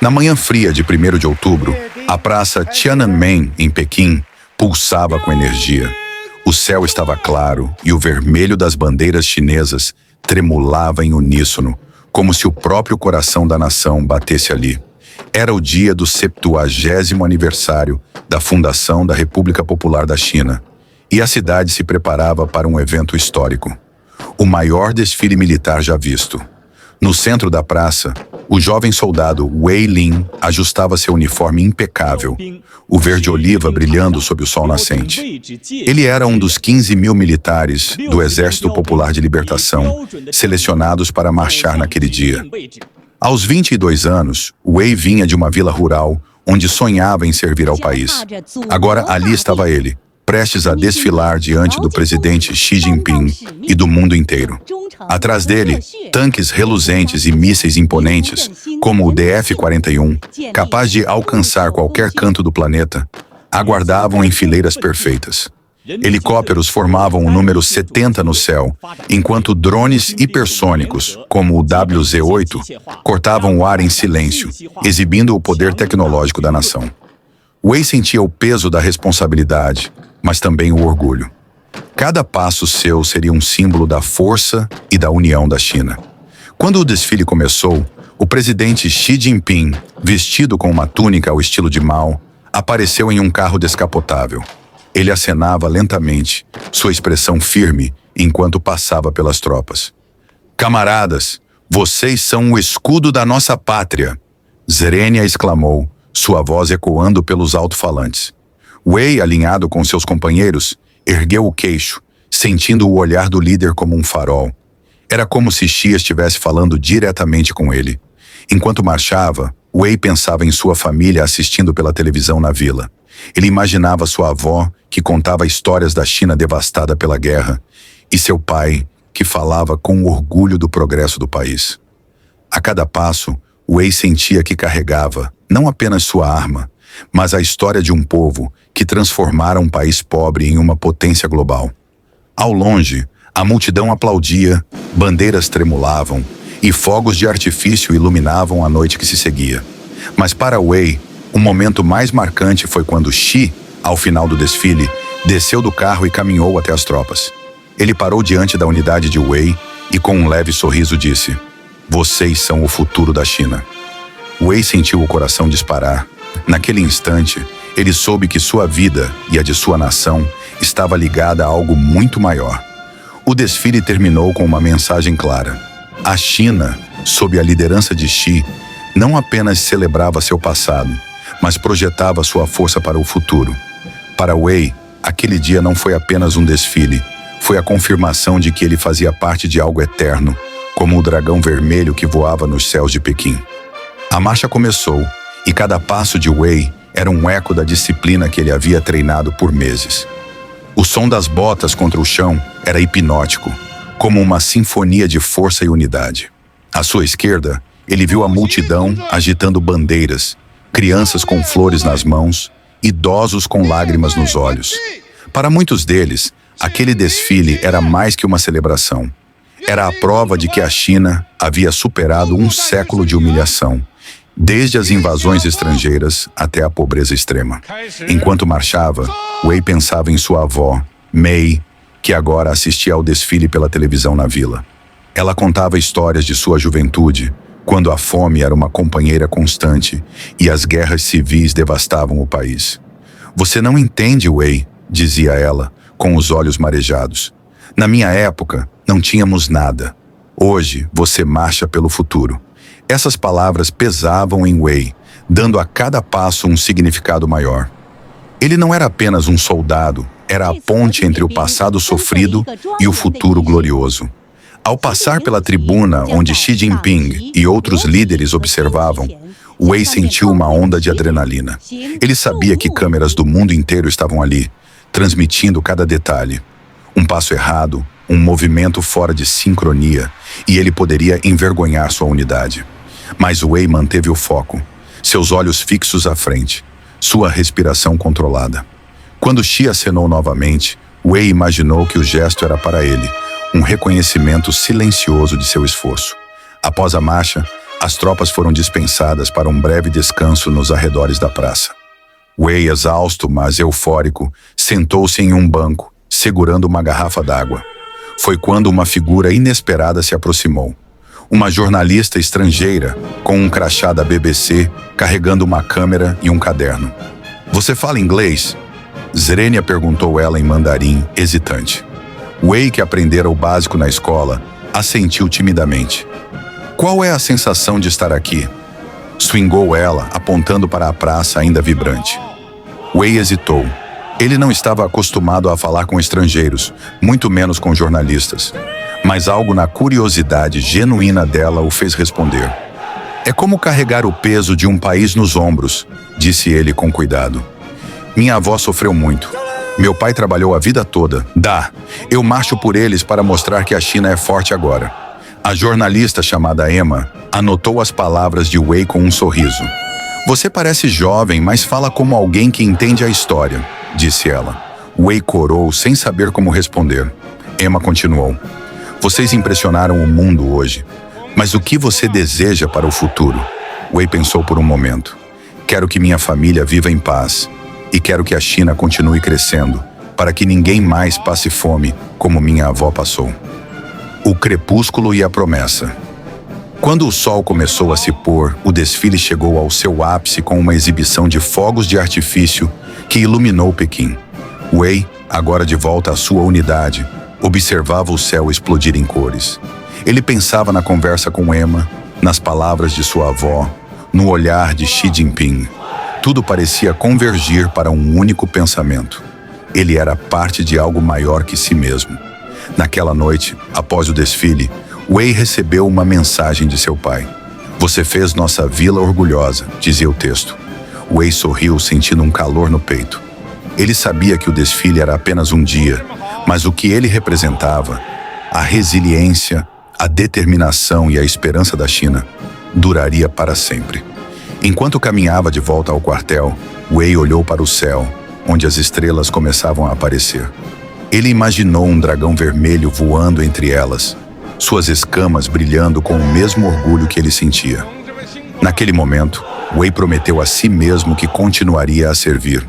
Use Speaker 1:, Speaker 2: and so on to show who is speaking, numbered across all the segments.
Speaker 1: Na manhã fria de 1º de outubro, a praça Tiananmen, em Pequim, pulsava com energia. O céu estava claro e o vermelho das bandeiras chinesas tremulava em uníssono, como se o próprio coração da nação batesse ali. Era o dia do 70º aniversário da fundação da República Popular da China, e a cidade se preparava para um evento histórico. O maior desfile militar já visto. No centro da praça, o jovem soldado Wei Lin ajustava seu uniforme impecável, o verde-oliva brilhando sob o sol nascente. Ele era um dos 15.000 militares do Exército Popular de Libertação, selecionados para marchar naquele dia. Aos 22 anos, Wei vinha de uma vila rural onde sonhava em servir ao país. Agora ali estava ele, prestes a desfilar diante do presidente Xi Jinping e do mundo inteiro. Atrás dele, tanques reluzentes e mísseis imponentes, como o DF-41, capaz de alcançar qualquer canto do planeta, aguardavam em fileiras perfeitas. Helicópteros formavam o número 70 no céu, enquanto drones hipersônicos, como o WZ-8, cortavam o ar em silêncio, exibindo o poder tecnológico da nação. Wei sentia o peso da responsabilidade, mas também o orgulho. Cada passo seu seria um símbolo da força e da união da China. Quando o desfile começou, o presidente Xi Jinping, vestido com uma túnica ao estilo de Mao, apareceu em um carro descapotável. Ele acenava lentamente, sua expressão firme, enquanto passava pelas tropas. "Camaradas, vocês são o escudo da nossa pátria!" Zrenia exclamou, sua voz ecoando pelos alto-falantes. Wei, alinhado com seus companheiros, ergueu o queixo, sentindo o olhar do líder como um farol. Era como se Xi estivesse falando diretamente com ele. Enquanto marchava, Wei pensava em sua família assistindo pela televisão na vila. Ele imaginava sua avó, que contava histórias da China devastada pela guerra, e seu pai, que falava com orgulho do progresso do país. A cada passo, Wei sentia que carregava, não apenas sua arma, mas a história de um povo que transformara um país pobre em uma potência global. Ao longe, a multidão aplaudia, bandeiras tremulavam e fogos de artifício iluminavam a noite que se seguia. Mas para Wei, o momento mais marcante foi quando Xi, ao final do desfile, desceu do carro e caminhou até as tropas. Ele parou diante da unidade de Wei e com um leve sorriso disse: "Vocês são o futuro da China." Wei sentiu o coração disparar. Naquele instante, ele soube que sua vida e a de sua nação estava ligada a algo muito maior. O desfile terminou com uma mensagem clara. A China, sob a liderança de Xi, não apenas celebrava seu passado, mas projetava sua força para o futuro. Para Wei, aquele dia não foi apenas um desfile, foi a confirmação de que ele fazia parte de algo eterno, como o dragão vermelho que voava nos céus de Pequim. A marcha começou, e cada passo de Wei era um eco da disciplina que ele havia treinado por meses. O som das botas contra o chão era hipnótico, como uma sinfonia de força e unidade. À sua esquerda, ele viu a multidão agitando bandeiras, crianças com flores nas mãos, idosos com lágrimas nos olhos. Para muitos deles, aquele desfile era mais que uma celebração. Era a prova de que a China havia superado um século de humilhação, desde as invasões estrangeiras até a pobreza extrema. Enquanto marchava, Wei pensava em sua avó, Mei, que agora assistia ao desfile pela televisão na vila. Ela contava histórias de sua juventude, quando a fome era uma companheira constante e as guerras civis devastavam o país. "Você não entende, Wei", dizia ela, com os olhos marejados. "Na minha época, não tínhamos nada. Hoje, você marcha pelo futuro." Essas palavras pesavam em Wei, dando a cada passo um significado maior. Ele não era apenas um soldado, era a ponte entre o passado sofrido e o futuro glorioso. Ao passar pela tribuna onde Xi Jinping e outros líderes observavam, Wei sentiu uma onda de adrenalina. Ele sabia que câmeras do mundo inteiro estavam ali, transmitindo cada detalhe. Um passo errado, um movimento fora de sincronia, e ele poderia envergonhar sua unidade. Mas Wei manteve o foco, seus olhos fixos à frente, sua respiração controlada. Quando Xi acenou novamente, Wei imaginou que o gesto era para ele, um reconhecimento silencioso de seu esforço. Após a marcha, As tropas foram dispensadas para um breve descanso nos arredores da praça. Wei, exausto, mas eufórico, sentou-se em um banco, segurando uma garrafa d'água. Foi quando uma figura inesperada se aproximou. Uma jornalista estrangeira, com um crachá da BBC, carregando uma câmera e um caderno. "Você fala inglês?" Zrenia perguntou ela em mandarim, hesitante. Wei, que aprendera o básico na escola, assentiu timidamente. "Qual é a sensação de estar aqui?" Swingou ela, apontando para a praça ainda vibrante. Wei hesitou. Ele não estava acostumado a falar com estrangeiros, muito menos com jornalistas. Mas algo na curiosidade genuína dela o fez responder. "É como carregar o peso de um país nos ombros", disse ele com cuidado. "Minha avó sofreu muito. Meu pai trabalhou a vida toda. Eu marcho por eles para mostrar que a China é forte agora." A jornalista chamada Emma anotou as palavras de Wei com um sorriso. "Você parece jovem, mas fala como alguém que entende a história", disse ela. Wei corou sem saber como responder. Emma continuou. "Vocês impressionaram o mundo hoje. Mas o que você deseja para o futuro?" Wei pensou por um momento. "Quero que minha família viva em paz. E quero que a China continue crescendo, para que ninguém mais passe fome, como minha avó passou." O crepúsculo e a promessa. Quando o sol começou a se pôr, o desfile chegou ao seu ápice com uma exibição de fogos de artifício que iluminou Pequim. Wei, agora de volta à sua unidade, observava o céu explodir em cores. Ele pensava na conversa com Emma, nas palavras de sua avó, no olhar de Xi Jinping. Tudo parecia convergir para um único pensamento. Ele era parte de algo maior que si mesmo. Naquela noite, após o desfile, Wei recebeu uma mensagem de seu pai. "Você fez nossa vila orgulhosa", dizia o texto. Wei sorriu, sentindo um calor no peito. Ele sabia que o desfile era apenas um dia, mas o que ele representava, a resiliência, a determinação e a esperança da China, duraria para sempre. Enquanto caminhava de volta ao quartel, Wei olhou para o céu, onde as estrelas começavam a aparecer. Ele imaginou um dragão vermelho voando entre elas, suas escamas brilhando com o mesmo orgulho que ele sentia. Naquele momento, Wei prometeu a si mesmo que continuaria a servir,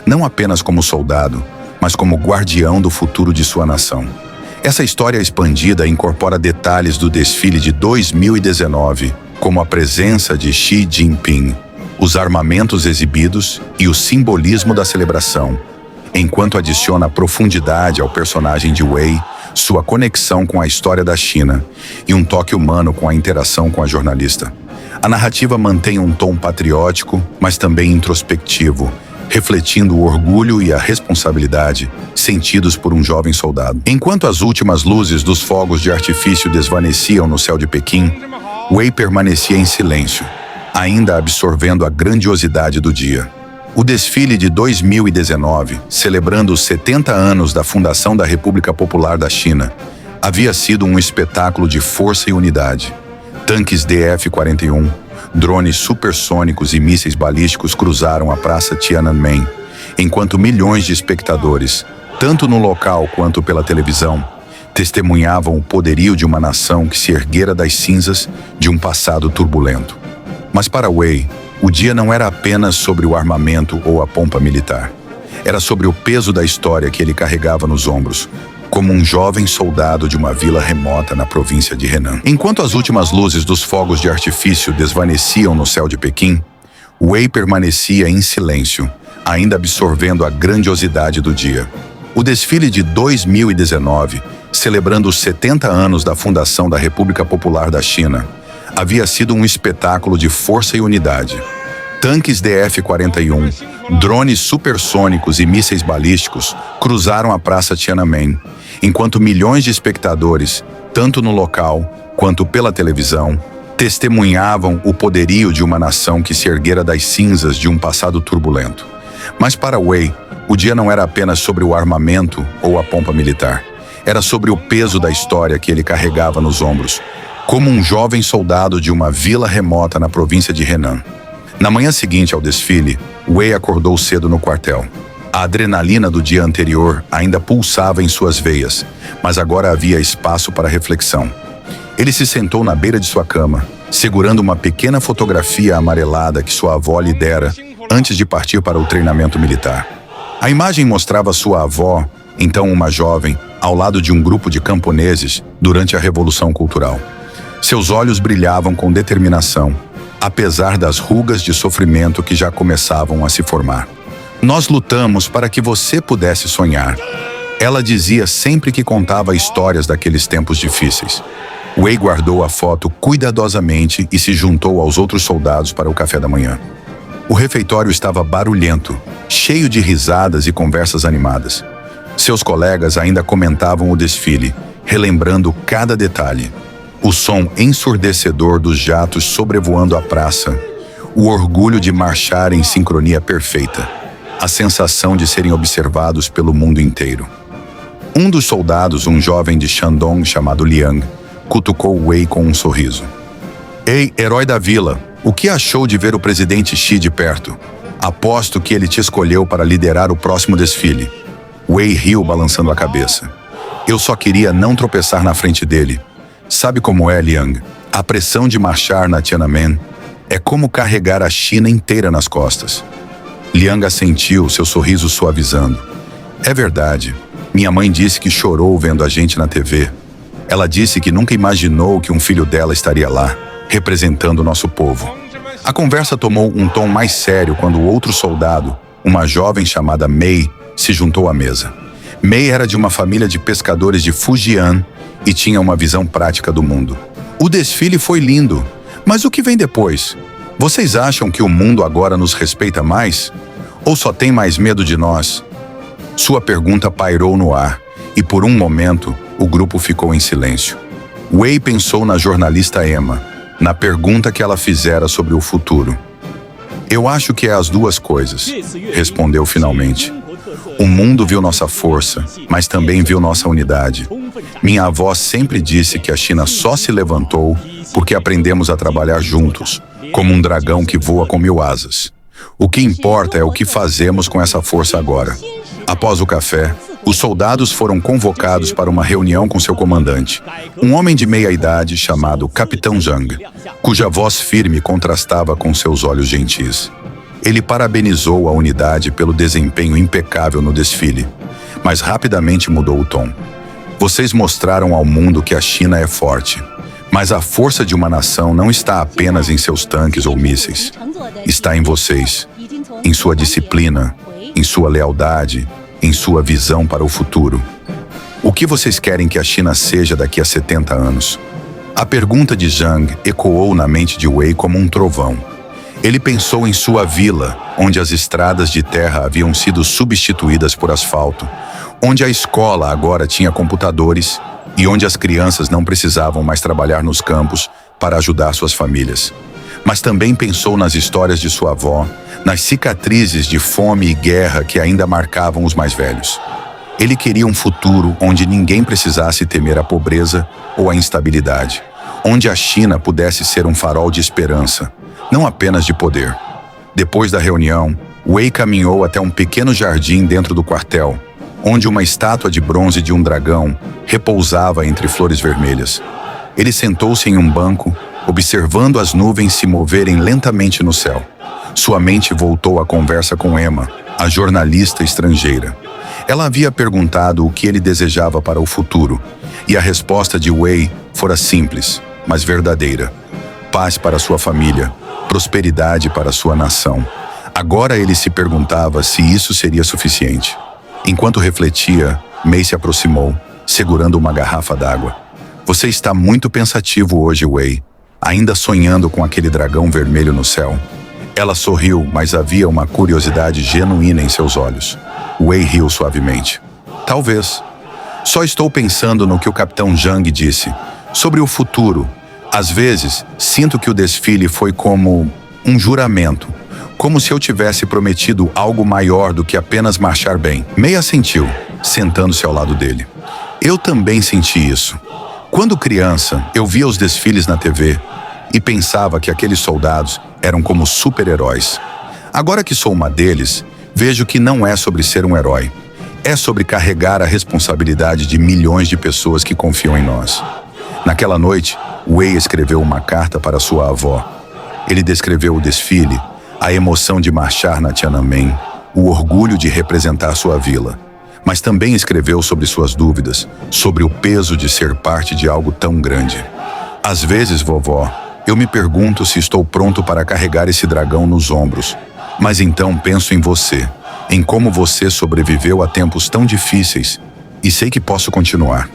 Speaker 1: não apenas como soldado, mas como guardião do futuro de sua nação. Essa história expandida incorpora detalhes do desfile de 2019, como a presença de Xi Jinping, os armamentos exibidos e o simbolismo da celebração, enquanto adiciona profundidade ao personagem de Wei, sua conexão com a história da China e um toque humano com a interação com a jornalista. A narrativa mantém um tom patriótico, mas também introspectivo, refletindo o orgulho e a responsabilidade sentidos por um jovem soldado. Enquanto as últimas luzes dos fogos de artifício desvaneciam no céu de Pequim, Wei permanecia em silêncio, ainda absorvendo a grandiosidade do dia. O desfile de 2019, celebrando os 70 anos da fundação da República Popular da China, havia sido um espetáculo de força e unidade. Tanques DF-41, drones supersônicos e mísseis balísticos cruzaram a praça Tiananmen, enquanto milhões de espectadores, tanto no local quanto pela televisão, testemunhavam o poderio de uma nação que se erguera das cinzas de um passado turbulento. Mas para Wei, o dia não era apenas sobre o armamento ou a pompa militar. Era sobre o peso da história que ele carregava nos ombros, como um jovem soldado de uma vila remota na província de Henan. Enquanto as últimas luzes dos fogos de artifício desvaneciam no céu de Pequim, Wei permanecia em silêncio, ainda absorvendo a grandiosidade do dia. O desfile de 2019, celebrando os 70 anos da fundação da República Popular da China, havia sido um espetáculo de força e unidade. Tanques DF-41, drones supersônicos e mísseis balísticos cruzaram a praça Tiananmen, enquanto milhões de espectadores, tanto no local quanto pela televisão, testemunhavam o poderio de uma nação que se erguera das cinzas de um passado turbulento. Mas para Wei, o dia não era apenas sobre o armamento ou a pompa militar. Era sobre o peso da história que ele carregava nos ombros, como um jovem soldado de uma vila remota na província de Henan. Na manhã seguinte ao desfile, Wei acordou cedo no quartel. A adrenalina do dia anterior ainda pulsava em suas veias, mas agora havia espaço para reflexão. Ele se sentou na beira de sua cama, segurando uma pequena fotografia amarelada que sua avó lhe dera antes de partir para o treinamento militar. A imagem mostrava sua avó, então uma jovem, ao lado de um grupo de camponeses durante a Revolução Cultural. Seus olhos brilhavam com determinação, apesar das rugas de sofrimento que já começavam a se formar. Nós lutamos para que você pudesse sonhar. Ela dizia sempre que contava histórias daqueles tempos difíceis. Wei guardou a foto cuidadosamente e se juntou aos outros soldados para o café da manhã. O refeitório estava barulhento, cheio de risadas e conversas animadas. Seus colegas ainda comentavam o desfile, relembrando cada detalhe. O som ensurdecedor dos jatos sobrevoando a praça, o orgulho de marchar em sincronia perfeita, a sensação de serem observados pelo mundo inteiro. Um dos soldados, um jovem de Shandong chamado Liang, cutucou Wei com um sorriso. Ei, herói da vila, o que achou de ver o presidente Xi de perto? Aposto que ele te escolheu para liderar o próximo desfile. Wei riu balançando a cabeça. Eu só queria não tropeçar na frente dele. Sabe como é, Liang? A pressão de marchar na Tiananmen é como carregar a China inteira nas costas. Liang assentiu, seu sorriso suavizando. É verdade. Minha mãe disse que chorou vendo a gente na TV. Ela disse que nunca imaginou que um filho dela estaria lá, representando o nosso povo. A conversa tomou um tom mais sério quando outro soldado, uma jovem chamada Mei, se juntou à mesa. Mei era de uma família de pescadores de Fujian e tinha uma visão prática do mundo. O desfile foi lindo, mas o que vem depois? Vocês acham que o mundo agora nos respeita mais? Ou só tem mais medo de nós? Sua pergunta pairou no ar, e por um momento, o grupo ficou em silêncio. Wei pensou na jornalista Emma, na pergunta que ela fizera sobre o futuro. Eu acho que é as duas coisas, respondeu finalmente. O mundo viu nossa força, mas também viu nossa unidade. Minha avó sempre disse que a China só se levantou porque aprendemos a trabalhar juntos, como um dragão que voa com 1000 asas. O que importa é o que fazemos com essa força agora. Após o café, os soldados foram convocados para uma reunião com seu comandante, um homem de meia-idade chamado Capitão Zhang, cuja voz firme contrastava com seus olhos gentis. Ele parabenizou a unidade pelo desempenho impecável no desfile, mas rapidamente mudou o tom. Vocês mostraram ao mundo que a China é forte, mas a força de uma nação não está apenas em seus tanques ou mísseis. Está em vocês, em sua disciplina, em sua lealdade, em sua visão para o futuro. O que vocês querem que a China seja daqui a 70 anos? A pergunta de Zhang ecoou na mente de Wei como um trovão. Ele pensou em sua vila, onde as estradas de terra haviam sido substituídas por asfalto, onde a escola agora tinha computadores e onde as crianças não precisavam mais trabalhar nos campos para ajudar suas famílias. Mas também pensou nas histórias de sua avó, nas cicatrizes de fome e guerra que ainda marcavam os mais velhos. Ele queria um futuro onde ninguém precisasse temer a pobreza ou a instabilidade, onde a China pudesse ser um farol de esperança, não apenas de poder. Depois da reunião, Wei caminhou até um pequeno jardim dentro do quartel, onde uma estátua de bronze de um dragão repousava entre flores vermelhas. Ele sentou-se em um banco, observando as nuvens se moverem lentamente no céu. Sua mente voltou à conversa com Emma, a jornalista estrangeira. Ela havia perguntado o que ele desejava para o futuro, e a resposta de Wei fora simples, mas verdadeira. Paz para sua família, prosperidade para sua nação. Agora ele se perguntava se isso seria suficiente. Enquanto refletia, Mei se aproximou, segurando uma garrafa d'água. Você está muito pensativo hoje, Wei, ainda sonhando com aquele dragão vermelho no céu. Ela sorriu, mas havia uma curiosidade genuína em seus olhos. Wei riu suavemente. Talvez. Só estou pensando no que o capitão Zhang disse. Sobre o futuro. Às vezes, sinto que o desfile foi como um juramento. Como se eu tivesse prometido algo maior do que apenas marchar bem. Mei assentiu, sentando-se ao lado dele. Eu também senti isso. Quando criança, eu via os desfiles na TV e pensava que aqueles soldados eram como super-heróis. Agora que sou uma deles, vejo que não é sobre ser um herói. É sobre carregar a responsabilidade de milhões de pessoas que confiam em nós. Naquela noite, Wei escreveu uma carta para sua avó. Ele descreveu o desfile, a emoção de marchar na Tiananmen, o orgulho de representar sua vila. Mas também escreveu sobre suas dúvidas, sobre o peso de ser parte de algo tão grande. Às vezes, vovó, eu me pergunto se estou pronto para carregar esse dragão nos ombros. Mas então penso em você, em como você sobreviveu a tempos tão difíceis, e sei que posso continuar.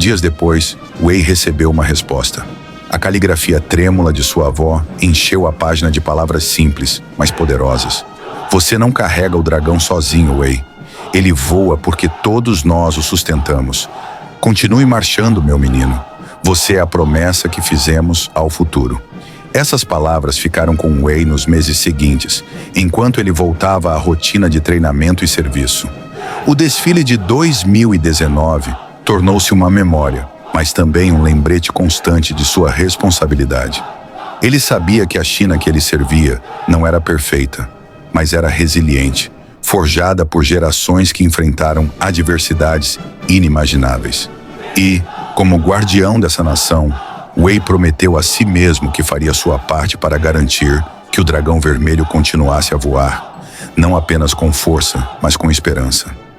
Speaker 1: Dias depois, Wei recebeu uma resposta. A caligrafia trêmula de sua avó encheu a página de palavras simples, mas poderosas. Você não carrega o dragão sozinho, Wei. Ele voa porque todos nós o sustentamos. Continue marchando, meu menino. Você é a promessa que fizemos ao futuro. Essas palavras ficaram com Wei nos meses seguintes, enquanto ele voltava à rotina de treinamento e serviço. O desfile de 2019 tornou-se uma memória, mas também um lembrete constante de sua responsabilidade. Ele sabia que a China que ele servia não era perfeita, mas era resiliente, forjada por gerações que enfrentaram adversidades inimagináveis. E, como guardião dessa nação, Wei prometeu a si mesmo que faria sua parte para garantir que o dragão vermelho continuasse a voar, não apenas com força, mas com esperança.